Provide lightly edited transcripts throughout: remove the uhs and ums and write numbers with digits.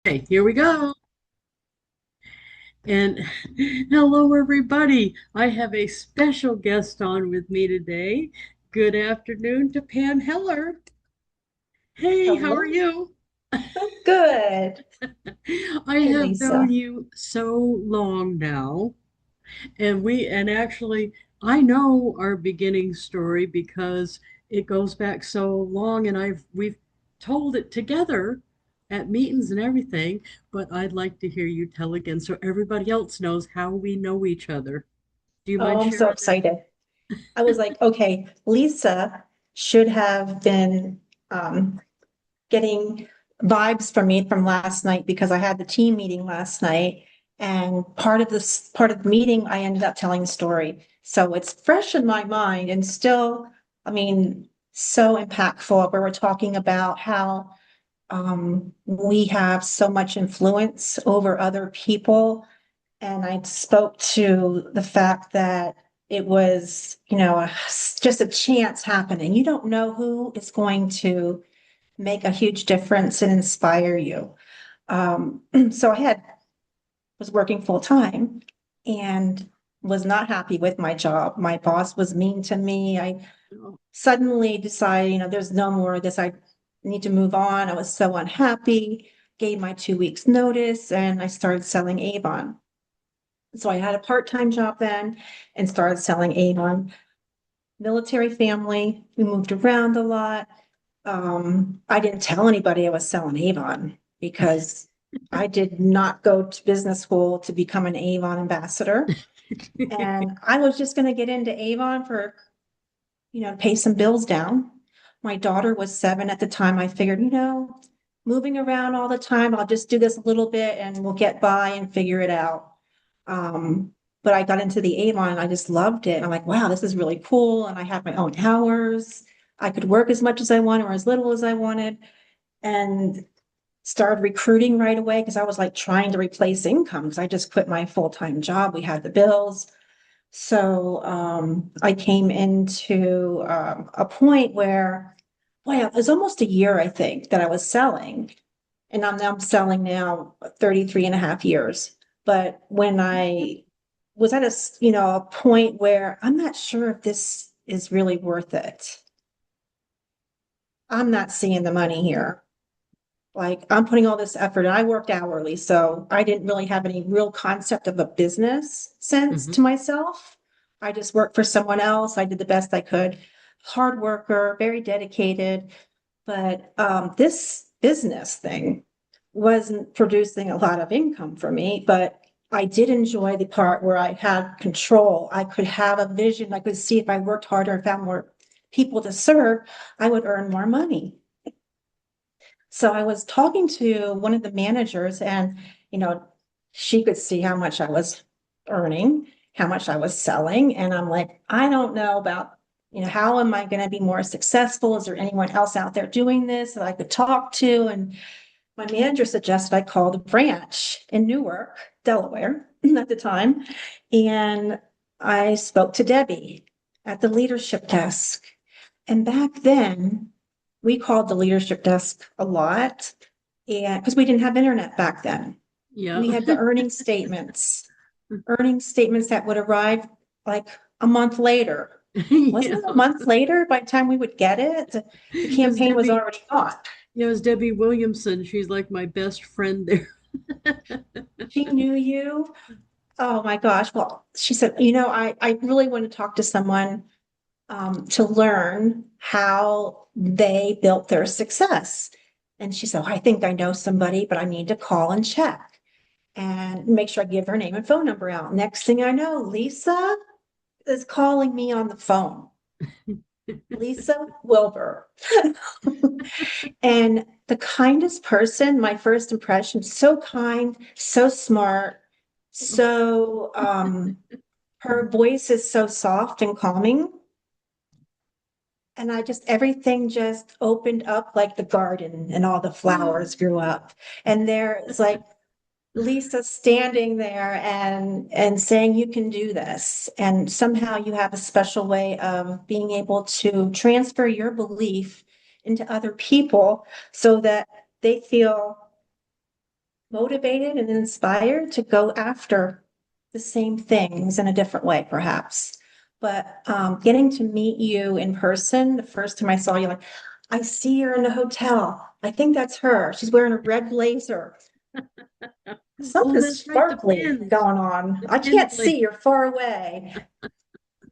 Okay, here we go. And hello, everybody. I have a special guest on with me today. Good afternoon to Pam Heller. Hey, how are Hello. you? I'm good. I Hey, have known Lisa. you so long now, and actually I know our beginning story because it goes back so long and we've told it together at meetings and everything, but I'd like to hear you tell again so everybody else knows how we know each other. Do you Oh, mind I'm so sharing that? excited. I was like, okay, Lisa should have been getting vibes from me from last night because I had the team meeting last night. And part of the meeting, I ended up telling the story. So it's fresh in my mind and still, I mean, so impactful where we're talking about how we have so much influence over other people. And I spoke to the fact that it was, just a chance happening. You don't know who is going to make a huge difference and inspire you. So was working full time and was not happy with my job. My boss was mean to me. I Oh, suddenly decided, there's no more of this. I need to move on. I was so unhappy, gave my 2 weeks notice, and I started selling Avon. So I had a part-time job then and started selling Avon. Military family, we moved around a lot. I didn't tell anybody I was selling Avon because I did not go to business school to become an Avon ambassador. And I was just going to get into Avon for, pay some bills down. My daughter was 7 at the time. I figured, moving around all the time, I'll just do this a little bit and we'll get by and figure it out. But I got into the Avon and I just loved it. And I'm like, wow, this is really cool. And I had my own hours. I could work as much as I wanted or as little as I wanted. And started recruiting right away because I was like trying to replace income because I just quit my full-time job. We had the bills. So I came into a point where, wow, it was almost a year, I think, that I was selling. And I'm selling now 33 and a half years. But when I was at a point where I'm not sure if this is really worth it. I'm not seeing the money here. Like I'm putting all this effort and I worked hourly, so I didn't really have any real concept of a business sense mhm. to myself. I just worked for someone else. I did the best I could. Hard worker, very dedicated. But this business thing wasn't producing a lot of income for me, but I did enjoy the part where I had control. I could have a vision. I could see if I worked harder and found more people to serve, I would earn more money. So I was talking to one of the managers and, you know, she could see how much I was earning, how much I was selling. And I'm like, I don't know about, how am I going to be more successful? Is there anyone else out there doing this that I could talk to? And my manager suggested I call the branch in Newark, Delaware at the time. And I spoke to Debbie at the leadership desk. And back then, we called the leadership desk a lot. And because we didn't have internet back then, Yeah. we had the earning statements that would arrive like a month later. Wasn't Yeah. it a month later by the time we would get it? The It was campaign was Debbie. already on. Yeah, it was Debbie Williamson. She's like my best friend there. She knew you. Oh my gosh. Well, she said, I really want to talk to someone to learn how they built their success. And she said, oh, I think I know somebody, but I need to call and check and make sure I give her name and phone number out. Next thing I know, Lisa is calling me on the phone. Lisa Wilber. And the kindest person, my first impression, so kind, so smart, so her voice is so soft and calming. And everything just opened up like the garden and all the flowers grew up. And there's like Lisa standing there and saying, you can do this. And somehow you have a special way of being able to transfer your belief into other people so that they feel motivated and inspired to go after the same things in a different way, perhaps. But getting to meet you in person, the first time I saw you, like, I see her in the hotel. I think that's her. She's wearing a red blazer. Oh, Something that's right. The sparkly pins, going on. the I pin can't plate. see, you're far away.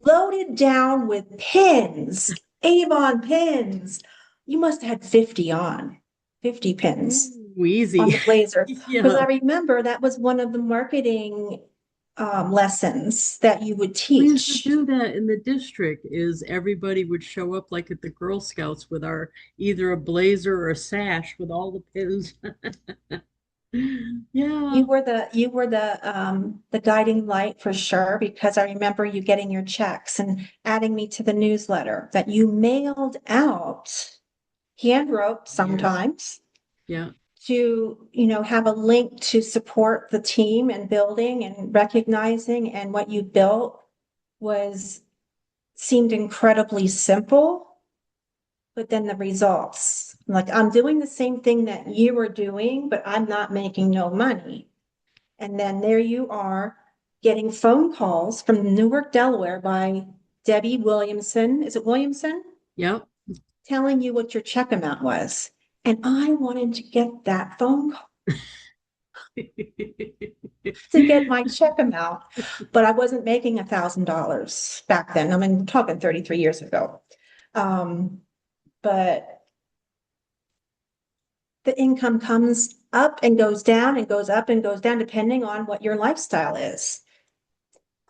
Loaded down with pins, Avon pins. You must have had 50 on, 50 pins Ooh, on easy. the blazer. Because I Yeah. remember that was one of the marketing lessons that you would We used to teach. do that in the district is everybody would show up like at the Girl Scouts with our either a blazer or a sash with all the pins. Yeah. You were the guiding light for sure, because I remember you getting your checks and adding me to the newsletter that you mailed out, hand wrote Yes. sometimes, Yeah. to, have a link to support the team and building and recognizing, and what you built was seemed incredibly simple, but then the results, like, I'm doing the same thing that you were doing, but I'm not making no money. And then there you are getting phone calls from Newark, Delaware by Debbie Williamson. Is it Williamson? Yep. Telling you what your check amount was. And I wanted to get that phone call to get my check amount, but I wasn't making $1,000 back then. I mean, we're talking 33 years ago. Um, but the income comes up and goes down and goes up and goes down, depending on what your lifestyle is.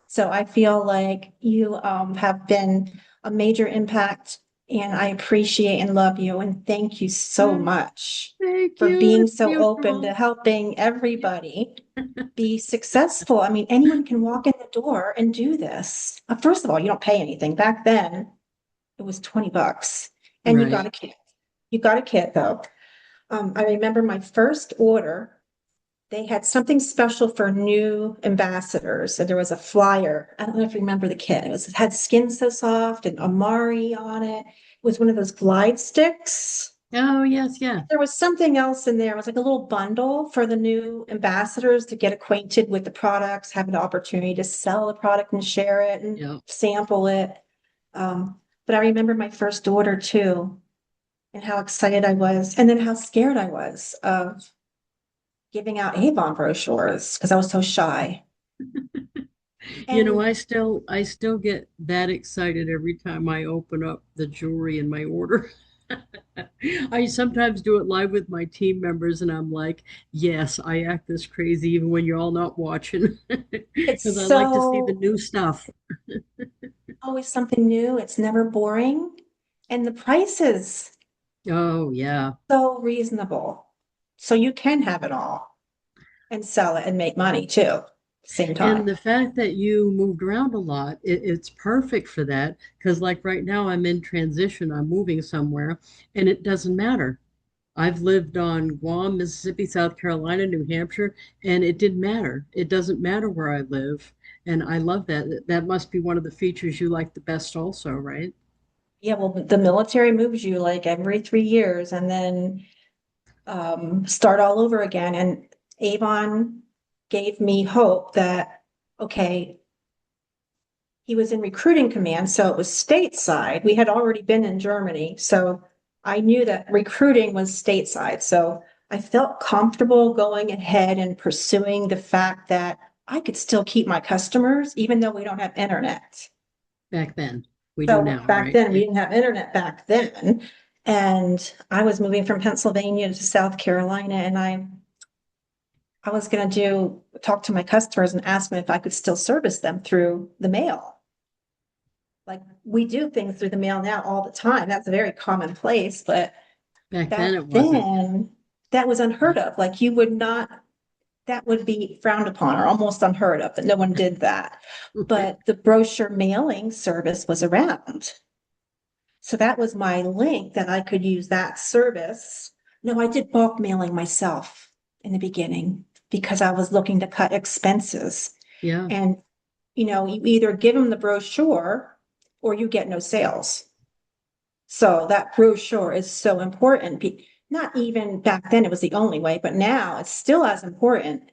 So I feel like you have been a major impact, and I appreciate and love you. And thank you so Oh, much thank for you. being It's so open to mutual. helping everybody be successful. I mean, anyone can walk in the door and do this. First of all, you don't pay anything. Back then, it was $20, and you got Right. a kit. You got a kit though. I remember my first order, they had something special for new ambassadors. And there was a flyer. I don't know if you remember the kit. It had Skin So Soft and Amari on it. It was one of those glide sticks. Oh, yes, yeah. There was something else in there. It was like a little bundle for the new ambassadors to get acquainted with the products, have an opportunity to sell the product and share it and Yep. sample it. But I remember my first order too, and how excited I was, and then how scared I was of giving out Avon brochures because I was so shy. You know, And I still get that excited every time I open up the jewelry in my order. I sometimes do it live with my team members, and I'm like, yes, I act this crazy even when you're all not watching, it's because I like to see the so new stuff. always something new. It's never boring. And the prices Oh, yeah. so reasonable. So you can have it all and sell it and make money too, at the same And time. the fact that you moved around a lot, it's perfect for that. Because, like right now, I'm in transition, I'm moving somewhere, and it doesn't matter. I've lived on Guam, Mississippi, South Carolina, New Hampshire, and it didn't matter. It doesn't matter where I live. And I love that. That must be one of the features you like the best, also, right? Yeah, well, the military moves you like every 3 years, and then start all over again. And Avon gave me hope that, okay, he was in recruiting command, so it was stateside. We had already been in Germany, so I knew that recruiting was stateside. So I felt comfortable going ahead and pursuing the fact that I could still keep my customers, even though we don't have internet. Back then. We do So now, back right? then, we didn't have internet back then. And I was moving from Pennsylvania to South Carolina, and I was going to talk to my customers and ask them if I could still service them through the mail. Like, we do things through the mail now all the time. That's a very commonplace, but Back then back it wasn't. then that was unheard of. Like, you would not, that would be frowned upon or almost unheard of, that no one did that. But the brochure mailing service was around. So that was my link, that I could use that service. No, I did bulk mailing myself in the beginning because I was looking to cut expenses. Yeah. And, you either give them the brochure or you get no sales. So that brochure is so important. not even back then, it was the only way, but now it's still as important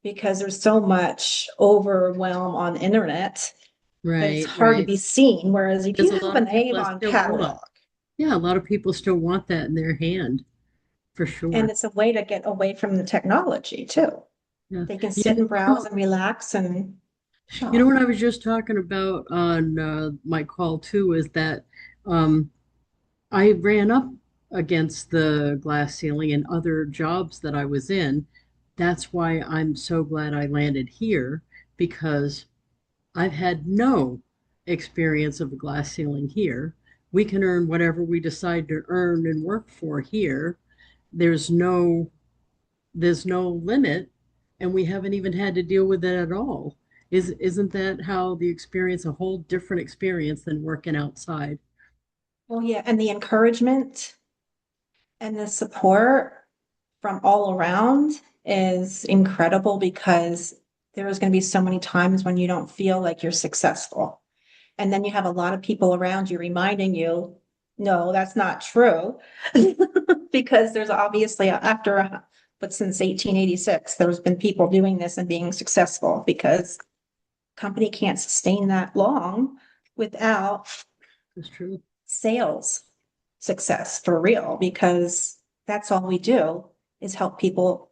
because there's so much overwhelm on the internet that it's Right, hard to right. be seen. Whereas if Because you a have lot an of people I Avon still want. catalog, Yeah, a lot of people still want that in their hand, for and sure. it's a way to get away from the technology too. Yeah. They can sit You and browse know, and relax and you know shop. what I was just talking about on my call too is that um, I ran up against the glass ceiling in other jobs that I was in. That's why I'm so glad I landed here because I've had no experience of a glass ceiling here. We can earn whatever we decide to earn and work for here. There's no there's no limit, and we haven't even had to deal with it at all. Isn't that how the experience, a whole different experience than working outside? Well, yeah, and the encouragement and the support from all around is incredible because there's going to be so many times when you don't feel like you're successful. And then you have a lot of people around you reminding you, no, that's not true. Because there's obviously but since 1886, there's been people doing this and being successful because company can't sustain that long without That's true. sales success for real, because that's all we do is help people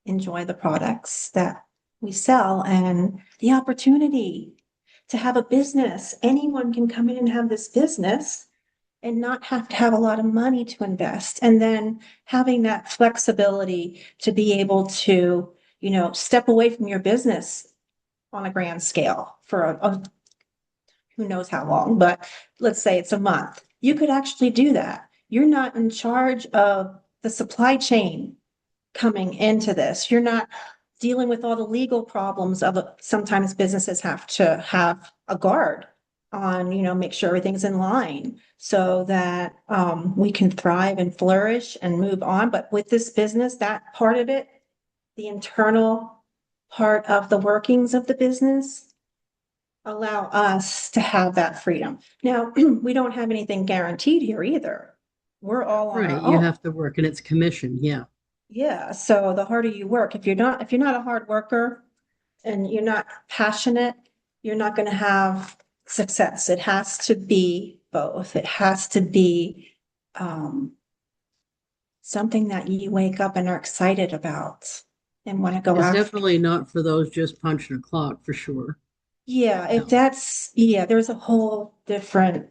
enjoy the products that we sell and the opportunity to have a business. Anyone can come in and have this business and not have to have a lot of money to invest. And then having that flexibility to be able to, step away from your business on a grand scale for who knows how long, but let's say it's a month. You could actually do that. You're not in charge of the supply chain coming into this. You're not dealing with all the legal problems of sometimes businesses have to have a guard on, make sure everything's in line so that we can thrive and flourish and move on. But with this business, that part of it, the internal part of the workings of the business, allow us to have that freedom. Now, we don't have anything guaranteed here either. We're all on Right. our You own. have to work and it's commission. Yeah. Yeah, so the harder you work, if you're not a hard worker and you're not passionate, you're not going to have success. It has to be both. It has to be um, something that you wake up and are excited about and want to go It's after. definitely not for those just punching a clock, for sure. Yeah, if No. that's, yeah, there's a whole different.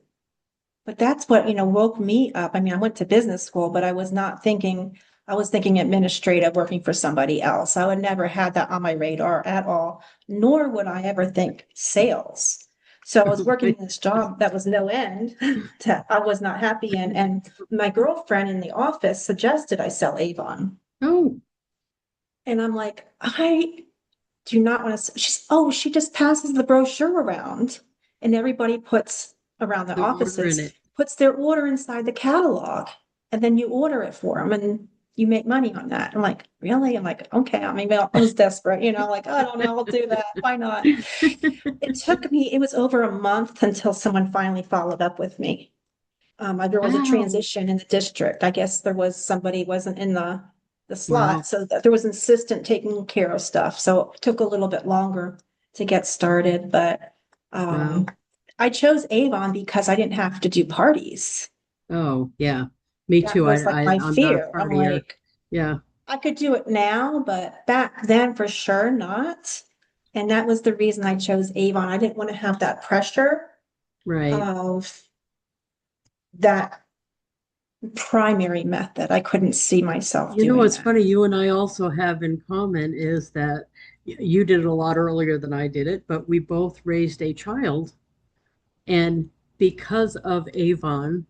But that's what, woke me up. I mean, I went to business school, but I was thinking administrative, working for somebody else. I would never had that on my radar at all, nor would I ever think sales. So I was working this job that was no end that I was not happy in. And my girlfriend in the office suggested I sell Avon. Oh, And I'm like, I do not want to, she just passes the brochure around and everybody puts around the the order in offices, it. puts their order inside the catalog. And then you order it for them and you make money on that. I'm like, really? I'm like, okay, I was desperate, like, I don't know, I'll do that. Why not? It was over a month until someone finally followed up with me. There was a Wow. transition in the district. I guess there was somebody wasn't in the slot, Wow. so there was an assistant taking care of stuff. So it took a little bit longer to get started, but um, Wow. I chose Avon because I didn't have to do parties. Oh, yeah. Me That too. was like my I'm not a fear. I'm partier. like, Yeah. I could do it now, but back then for sure not. And that was the reason I chose Avon. I didn't want to have that pressure Right. of that primary method. I couldn't see myself You know doing what's that. funny? You and I also have in common is that you did it a lot earlier than I did it, but we both raised a child. And because of Avon,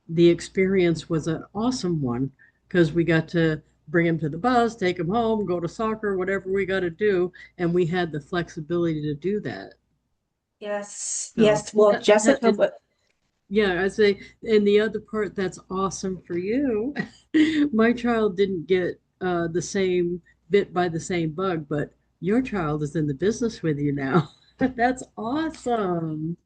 the experience was an awesome one because we got to bring him to the bus, take him home, go to soccer, whatever we got to do. And we had the flexibility to do that. Yes, So, yes. Well, Jessica, and yeah, I say, and the other part that's awesome for you, my child didn't get the same bit by the same bug, but your child is in the business with you now. That's awesome.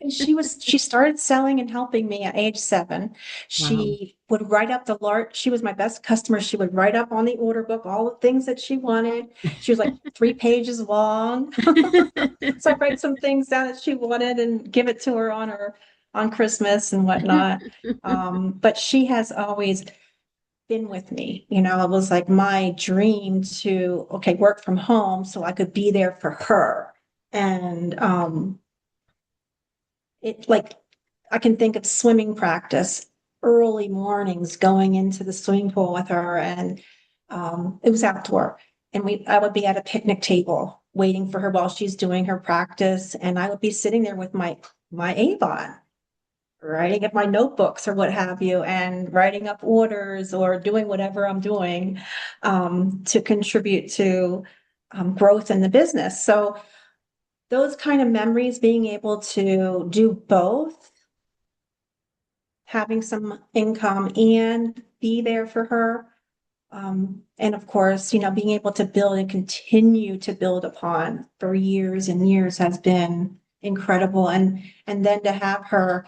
And she started selling and helping me at age 7. Wow. She would write up the large, she was my best customer. She would write up on the order book all the things that she wanted. She was like 3 pages long. So I write some things down that she wanted and give it to her on Christmas and whatnot. But she has always been with me. It was like my dream to, okay, work from home so I could be there for her. And it like I can think of swimming practice, early mornings going into the swimming pool with her, and it was outdoor. And I would be at a picnic table waiting for her while she's doing her practice, and I would be sitting there with my Avon, writing up my notebooks or what have you, and writing up orders or doing whatever I'm doing to contribute to growth in the business. So those kind of memories, being able to do both, having some income and be there for her. And of course, being able to build and continue to build upon for years and years has been incredible. And then to have her,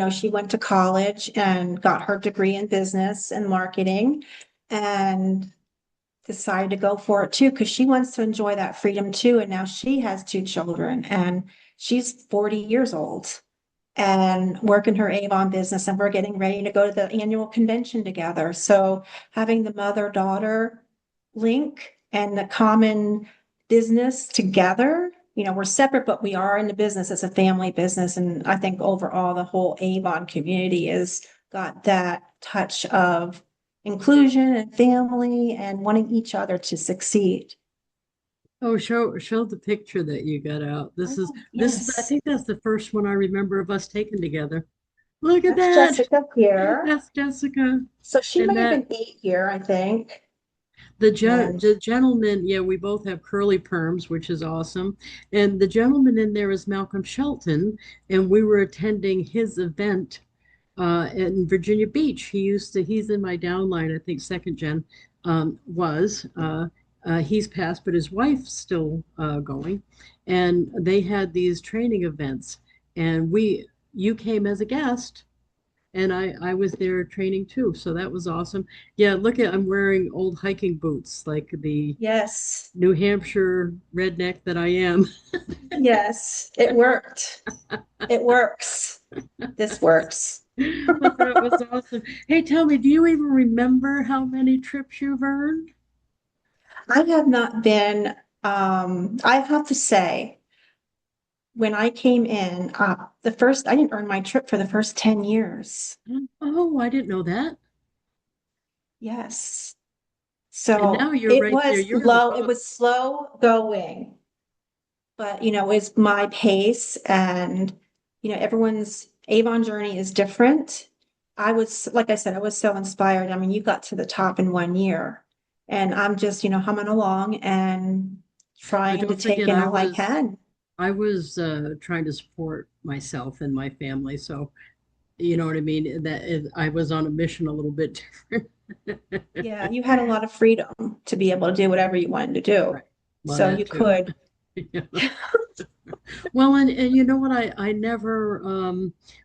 she went to college and got her degree in business and marketing and decided to go for it too, because she wants to enjoy that freedom too. And now she has 2 children and she's 40 years old and working her Avon business, and we're getting ready to go to the annual convention together. So having the mother-daughter link and the common business together, we're separate, but we are in the business as a family business. And I think overall, the whole Avon community has got that touch of inclusion and family and wanting each other to succeed. Oh, show the picture that you got out. Oh, This is I yes. think that's the first one I remember of us taking together. Look at That's that. Jessica here. That's Jessica. So she And may have that been 8 here, I think. And the gentleman, yeah, we both have curly perms, which is awesome. And the gentleman in there is Malcolm Shelton, and we were attending his event in Virginia Beach. He's in my downline, I think second gen was. He's passed, but his wife's still going. And they had these training events, and you came as a guest, and I was there training too. So that was awesome. Yeah, I'm wearing old hiking boots, like the yes, New Hampshire redneck that I am. yes, it worked. It works. This works. But that was awesome. Hey, tell me, do you even remember how many trips you've earned? I have not been, I have to say, when I came in, I didn't earn my trip for the first 10 years. Oh, I didn't know that. Yes. And now So you're right there. You're the it boss. was slow going, but it's my pace and everyone's Avon journey is different. Like I said, I was so inspired. I mean, you got to the top in 1 year and I'm just, humming along and But trying to don't take forget, in all I can. I was trying to support myself and my family. So you know what I mean? I was on a mission a little bit different. Yeah, you had a lot of freedom to be able to do whatever you wanted to do. Right. Well, So that you too. could, Yeah. Well, and you know what? I never,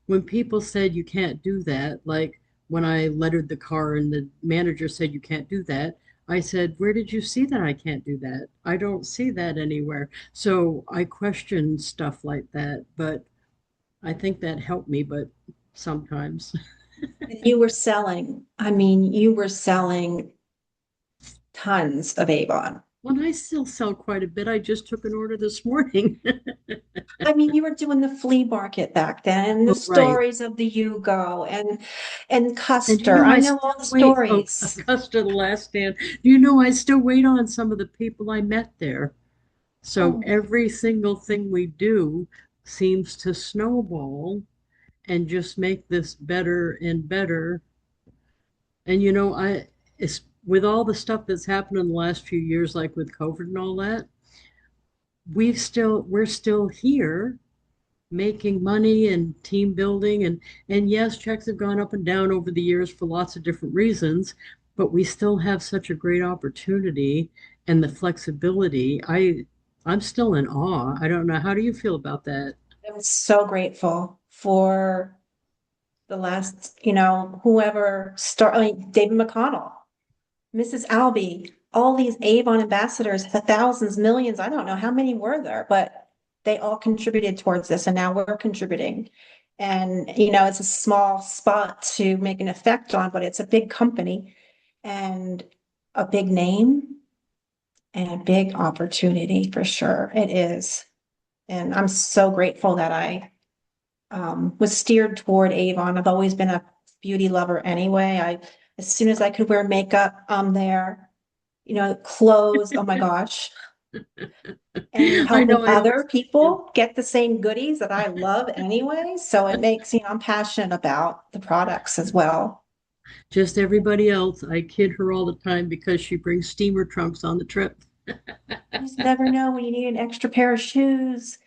when people said you can't do that, like when I lettered the car and the manager said you can't do that, I said, where did you see that I can't do that? I don't see that anywhere. So I question stuff like that, but I think that helped me, but sometimes. you were selling. I mean, you were selling tons of Avon. Well, I still sell quite a bit. I just took an order this morning. I mean, you were doing the flea market back then, and the Oh, right. stories of the Yugo and And you Custer. know, I I know all still the wait. Oh, stories. Augusta, the last stand. You know, I still wait on some of the people I met there. So Oh, every single thing we do seems to snowball and just make this better and better. And you know, it's with all the stuff that's happened in the last few years, like with COVID and all that, we're still here making money and team building and yes, checks have gone up and down over the years for lots of different reasons, but we still have such a great opportunity and the flexibility. I'm still in awe. I don't know, how do you feel about that? was so grateful for the last, whoever David McConnell, Mrs. Albee, all these Avon ambassadors, the thousands, millions, I don't know how many were there, but they all contributed towards this, and now we're contributing. And, it's a small spot to make an effect on, but it's a big company and a big name and a big opportunity for sure. It is. And I'm so grateful that I was steered toward Avon. I've always been a beauty lover anyway. As soon as I could wear makeup, I'm there. Clothes, oh my gosh. And I helping know I always other tell you, people get the same goodies that I love anyway. So it makes, I'm passionate about the products as well. just everybody else. I kid her all the time because she brings steamer trunks on the trip. You just never know when you need an extra pair of shoes.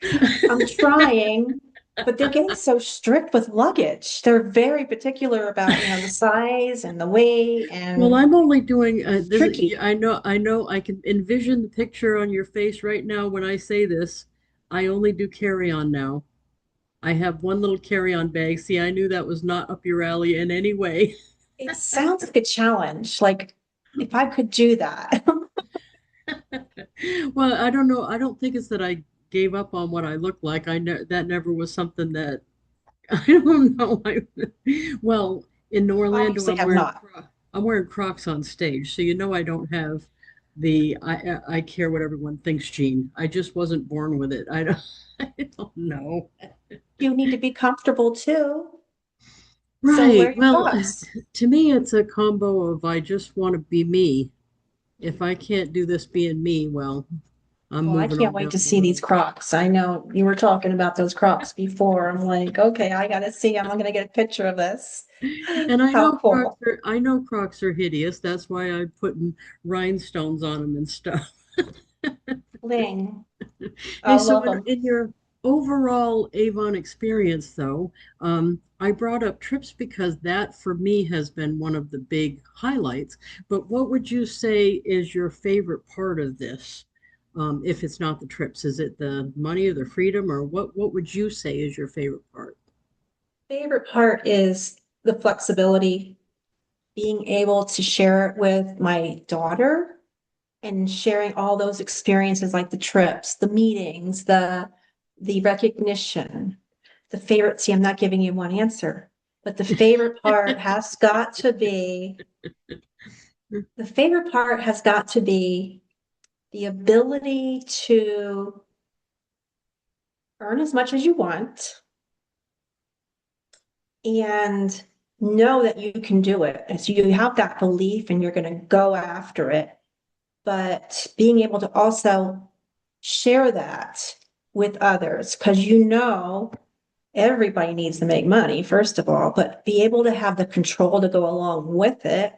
I'm trying, but they're getting so strict with luggage. They're very particular about, the size and the weight, Well, and I'm only doing it's this. tricky. I know, I can envision the picture on your face right now when I say this. I only do carry-on now. I have one little carry-on bag. See, I knew that was not up your alley in any way. It sounds like a challenge. Like if I could do that. Well, I don't know. I don't think it's that I gave up on what I look like. That never was something that I don't know. Well, in Orlando, Obviously, have not. I'm wearing Crocs on stage, so you know I don't have the I care what everyone thinks gene. I just wasn't born with it. I don't I don't know. You need to be comfortable too. So wear Right. your Well, Crocs. to me, it's a combo of I just want to be me. If I can't do this being me, well, I'm Well, I moving can't on wait down to the see these road. Crocs. I know you were talking about those Crocs before. I'm like, okay, I gotta see. I'm gonna get a picture of this. And How cool. I know Crocs are hideous. That's why I'm putting rhinestones on them and stuff. Bling. I Hey, so love them. in your overall Avon experience, though, I brought up trips because that for me has been one of the big highlights. But what would you say is your favorite part of this? If it's not the trips, is it the money or the freedom, or what would you say is your favorite part? Favorite part is the flexibility, being able to share it with my daughter and sharing all those experiences like the trips, the meetings, the recognition. The favorite, see, I'm not giving you one answer, but the favorite part has got to be the ability to earn as much as you want and know that you can do it. And so you have that belief and you're going to go after it. But being able to also share that with others, because everybody needs to make money, first of all, but be able to have the control to go along with it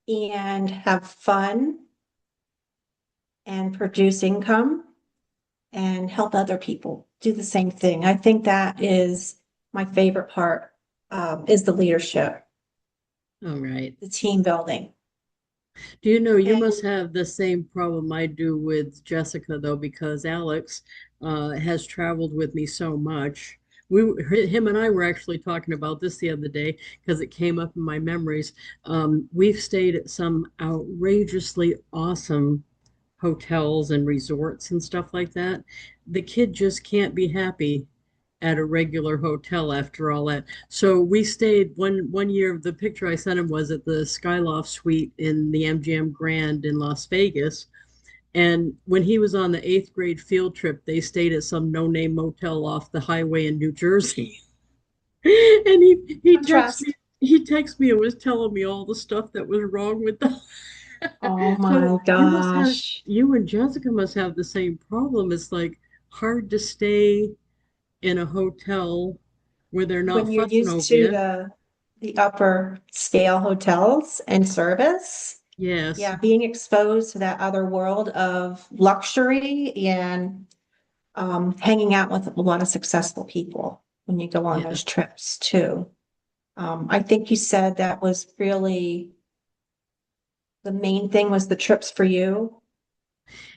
and have fun and produce income and help other people do the same thing. I think that is my favorite part, is the leadership, All right. the team building. Do you know you must And have the same problem I do with Jessica though, because Alex has traveled with me so much. Him and I were actually talking about this the other day because it came up in my memories. We've stayed at some outrageously awesome hotels and resorts and stuff like that. The kid just can't be happy at a regular hotel after all that. So we stayed one year. The picture I sent him was at the Skyloft Suite in the MGM Grand in Las Vegas. And when he was on the eighth grade field trip, they stayed at some no-name motel off the highway in New Jersey. And contrast. he texted me and was telling me all the stuff that was wrong with them. Oh So my gosh. you and Jessica must have the same problem. It's like hard to stay in a hotel where they're not When you're fussing used over to you. the upper scale hotels and service, Yes. yeah, being exposed to that other world of luxury and hanging out with a lot of successful people when you go on Yeah. those trips too. I think you said that was really the main thing was the trips for you.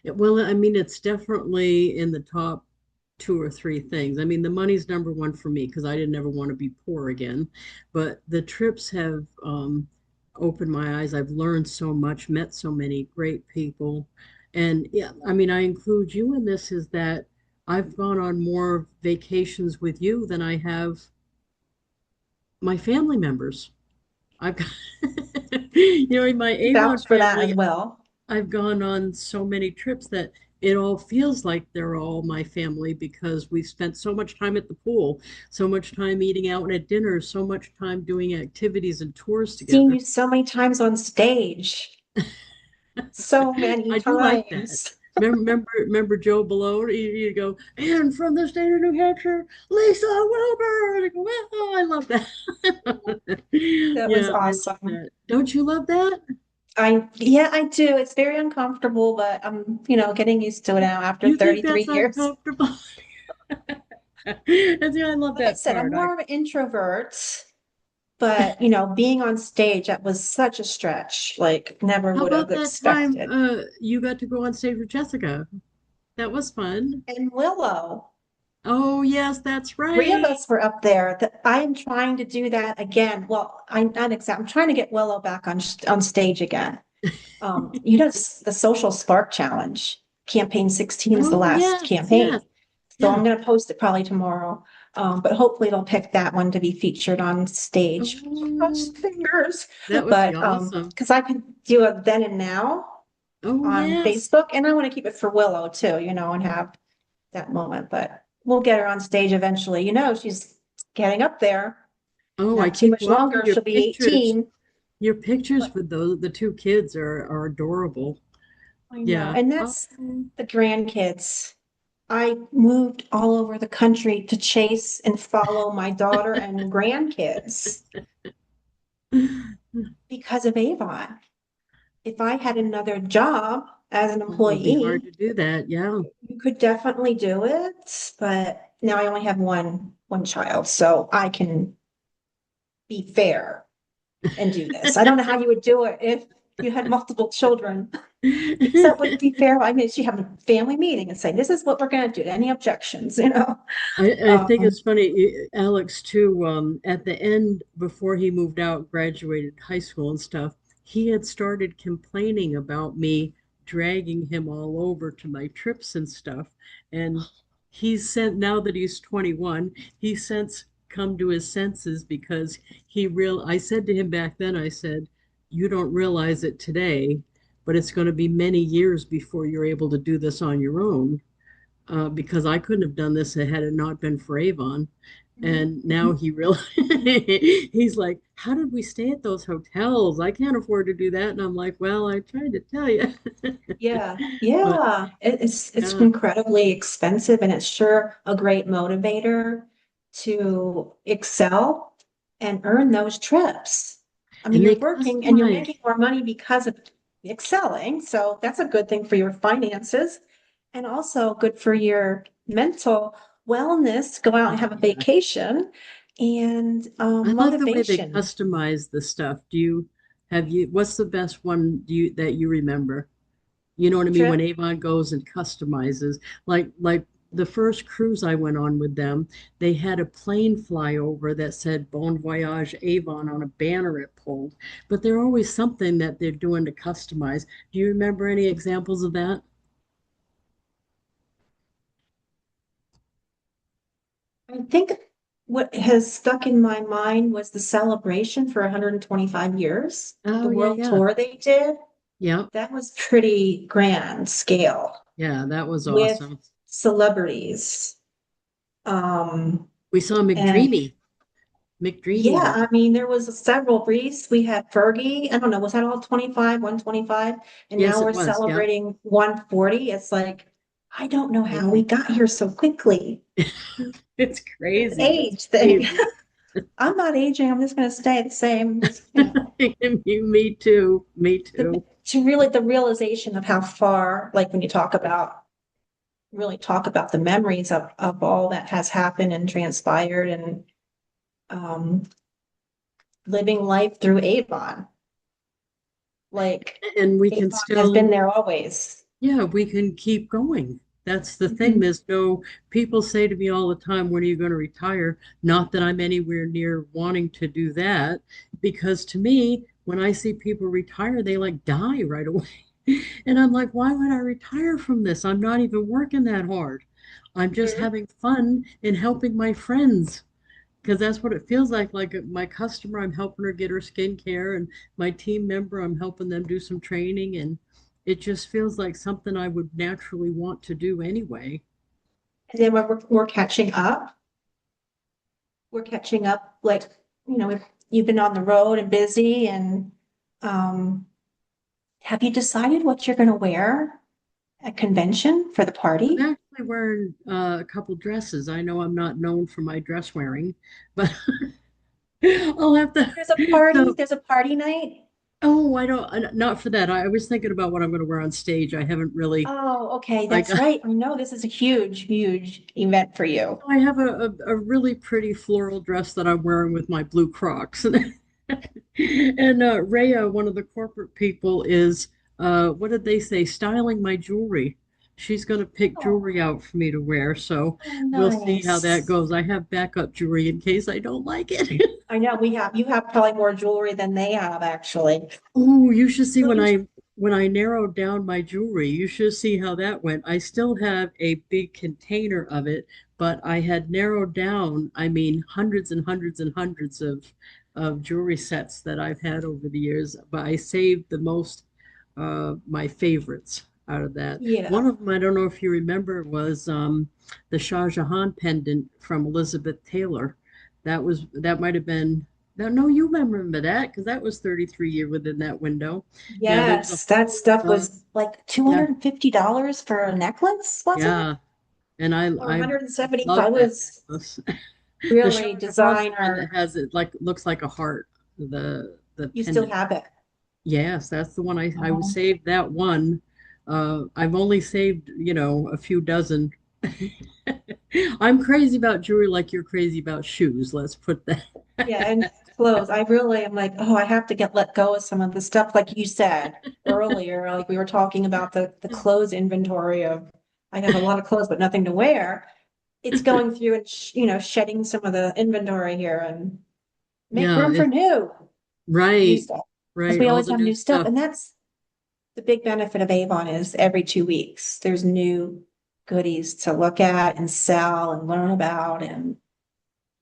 Well, I mean, it's definitely in the top. two or three things. I mean, the money's number one for me because I didn't ever want to be poor again. But the trips have opened my eyes. I've learned so much, met so many great people. And yeah, I mean, I include you in this is that I've gone on more vacations with you than I have my family members. I've got, in my Avon Vouch for that as family, well. I've gone on so many trips that it all feels like they're all my family because we've spent so much time at the pool, so much time eating out at dinner, so much time doing activities and tours Seen together. you so many times on stage, so many I do like that. times. Remember Joe Below? You go, and from the state of New Hampshire, Lisa Wilber. And I go, oh, I love that. That was Yeah, I love awesome. that. Don't you love that? Yeah, I do. It's very uncomfortable, but I'm, getting used to it now after You think 33 that's years. uncomfortable? And see, I love Like I that said, I'm part. I more of an introvert, but being on stage, that was such a stretch. Like never How would have about that time expected. you got to go on stage with Jessica? That was fun. And Willow, Oh, yes, that's three of right. us were up there. That I am trying to do that again. Well, I'm not exact. I'm trying to get Willow back on stage again. The Social Spark Challenge, campaign 16 is the Oh, last yes, yes. campaign. So Yeah. I'm going to post it probably tomorrow. But hopefully they'll pick that one to be featured on stage. Cross Oh, fingers. that would be But awesome. because I could do a then and now Oh, on yes. Facebook, and I want to keep it for Willow too, and have that moment. But we'll get her on stage eventually. She's getting up there. Oh, I Not too keep much watching longer. your She'll be pictures. 18. Your pictures But with the two kids are adorable. I know. Yeah. And Oh, that's the grandkids. I moved all over the country to chase and follow my daughter and grandkids because of Avon. If I had another job as an it would be hard employee, to do that. Yeah. you could definitely do it, but now I only have one child, so I can be fair and do this. I don't know how you would do it if you had multiple children. So it wouldn't be fair. I mean, you have a family meeting and say, this is what we're going to do. Any objections? I think Um, it's funny, Alex too, at the end, before he moved out, graduated high school and stuff, he had started complaining about me dragging him all over to my trips and stuff. And he's sent, now that he's 21, he's since come to his senses because I said to him back then, I said, you don't realize it today, but it's going to be many years before you're able to do this on your own because I couldn't have done this had it not been for Avon. And now he really, he's like, how did we stay at those hotels? I can't afford to do that. And I'm like, well, I tried to tell you. Yeah, But yeah. It's yeah, incredibly expensive and it's sure a great motivator to excel and earn those trips. I mean, and they you're working and you're customize. making more money because of excelling, so that's a good thing for your finances and also good for your mental wellness. Go out and Oh, have a yeah. vacation and I like the way they motivation. customize the stuff. What's the best one that you remember? You know what I mean? When Trip. Avon goes and customizes, like the first cruise I went on with them, they had a plane fly over that said Bon Voyage Avon on a banner it pulled. But they're always something that they're doing to customize. Do you remember any examples of that? I think what has stuck in my mind was the celebration for 125 years, the Oh, yeah, world yeah. tour they did. Yeah. That was pretty grand scale Yeah, that was with awesome. celebrities. Um, We saw and McDreamy. McDreamy yeah, was I mean, there was several Reese. We had Fergie. I don't know, was that all 25, 125? And Yes, now it we're was. Yeah. celebrating 140. It's like, I don't know I how we know. got here so quickly. It's This crazy. It's age thing. crazy. I'm not aging. I'm just going to stay the same. Just. Me too. Me the too. to really the realization of how far, like when you talk about the memories of all that has happened and transpired and um living life through Avon. Like And we can Avon has still, been there always. yeah, we can keep going. That's the thing. Mhm. There's no, people say to me all the time, when are you going to retire? Not that I'm anywhere near wanting to do that, because to me, when I see people retire, they like die right away. And I'm like, why would I retire from this? I'm not even working that hard. I'm just Mhm. having fun and helping my friends because that's what it feels like. Like my customer, I'm helping her get her skincare, and my team member, I'm helping them do some training, and it just feels like something I would naturally want to do anyway. And then when we're catching up, we're catching up, like, if you've been on the road and busy and, um, have you decided what you're going to wear at convention for the I'm party? actually wearing a couple dresses. I know I'm not known for my dress wearing, but I'll have to. So, There's a party night. oh, I don't, not for that. I was thinking about what I'm going to wear on stage. I haven't really, Oh, okay, like, that's right. I know this is a huge, huge event for you. I have a really pretty floral dress that I'm wearing with my blue Crocs. And Rhea, one of the corporate people, is what did they say? Styling my jewelry. She's going to pick Oh, jewelry out for me to wear, so oh, we'll see how that nice. goes. I have backup jewelry in case I don't like it. I know you have probably more jewelry than they have, actually. Oh, you should see So you, when I narrowed down my jewelry. You should see how that went. I still have a big container of it, but I had narrowed down, I mean, hundreds and hundreds and hundreds of jewelry sets that I've had over the years, but I saved the most my favorites out of that. yeah, One of them, I don't know if you remember, was the Shah Jahan pendant from Elizabeth Taylor. That might have been no, you remember that because that was 33 year within that window. Yeah, there was a yes, that whole stuff was like yeah, $250 for a necklace, wasn't it? yeah. And Or I 175 love that was necklace. The really Shah Jahan's the one that designer. has it like looks like a heart. The You still pendant. have it. Yes, that's the one I would Oh, save that one. I've only saved, a few dozen. I'm crazy about jewelry like you're crazy about shoes. Let's put that. yeah, and clothes. I really am like, oh, I have to let go of some of the stuff, like you said earlier. Like we were talking about the clothes inventory of, I have a lot of clothes, but nothing to wear. It's going through and shedding some of the inventory here and make Yeah, room for new right, stuff, because right. we All always the have new new stuff, stuff. and that's the big benefit of Avon is every 2 weeks there's new goodies to look at and sell and learn about, and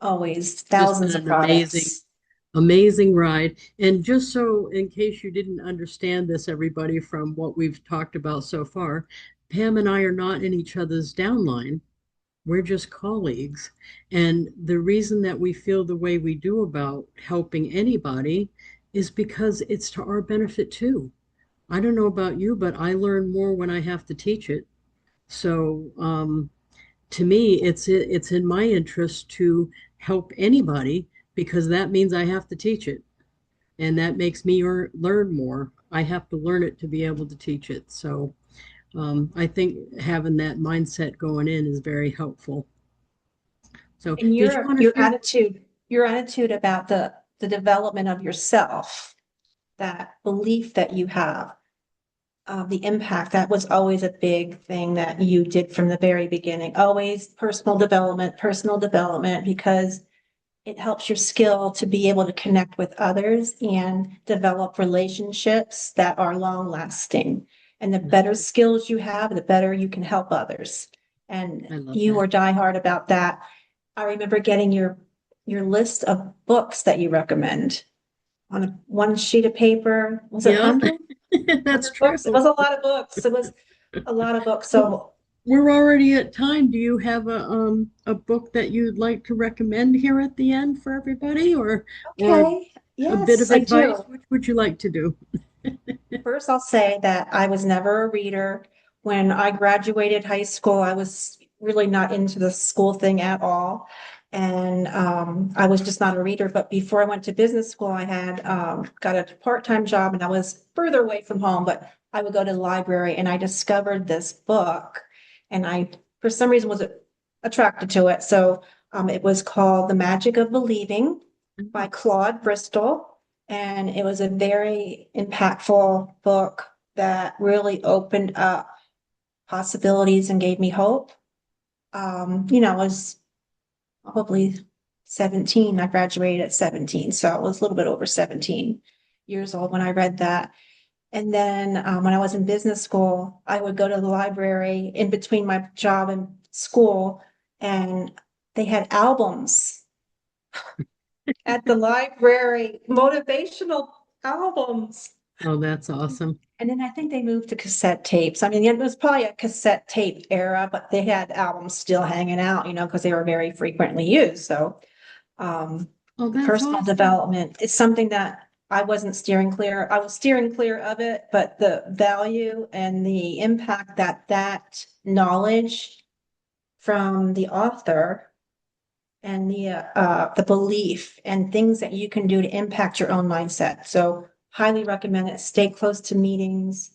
always Just been thousands of an amazing, products. amazing ride. And just so, in case you didn't understand this, everybody, from what we've talked about so far, Pam and I are not in each other's downline. We're just colleagues. And the reason that we feel the way we do about helping anybody is because it's to our benefit too. I don't know about you, but I learn more when I have to teach it. So, to me, it's in my interest to help anybody because that means I have to teach it, and that makes me learn more. I have to learn it to be able to teach it. So I think having that mindset going in is very helpful. So And did you your want to your share? attitude, your attitude about the development of yourself, that belief that you have, the impact, that was always a big thing that you did from the very beginning. Always personal development, because it helps your skill to be able to connect with others and develop relationships that are long lasting. And the better skills you have, the better you can help others. And I love you that. are diehard about that. I remember getting your list of books that you recommend on one sheet of paper. Was it Yep, 100? that's 100 true. books? It was a lot of books. It was a lot of books. Well, So, we're already at time. Do you have a book that you'd like to recommend here at the end for everybody, or okay. a bit Yes, of I advice? do. Which would you like to do? First, I'll say that I was never a reader. When I graduated high school, I was really not into the school thing at all. And I was just not a reader. But before I went to business school, I had got a part-time job and I was further away from home, but I would go to the library and I discovered this book. And I, for some reason, was attracted to it. So it was called The Magic of Believing by Claude Bristol. And it was a very impactful book that really opened up possibilities and gave me hope. I was probably 17. I graduated at 17, so I was a little bit over 17 years old when I read that. And then when I was in business school, I would go to the library in between my job and school, and they had albums at the library, motivational albums. Oh, that's awesome. And then I think they moved to cassette tapes. I mean, it was probably a cassette tape era, but they had albums still hanging out, because they were very frequently used. So Oh, that's personal awesome. development is something that I wasn't steering clear. I was steering clear of it, but the value and the impact that that knowledge from the author and the belief and things that you can do to impact your own mindset. So highly recommend it. Stay close to meetings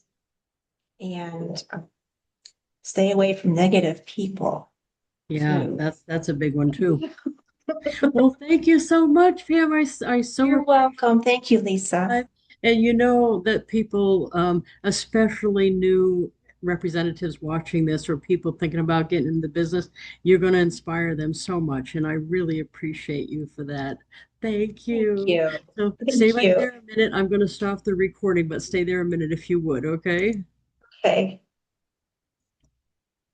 and stay away from negative people Yeah, too. that's a big one too. Well, thank you so much, Pam. I so You're appreciate welcome. Thank you, your Lisa. time. And you know that people, especially new representatives watching this or people thinking about getting into business, you're going to inspire them so much. And I really appreciate you for that. Thank Thank you. you. So stay Thank right you. there a minute. I'm going to stop the recording, but stay there a minute if you would, okay? Okay.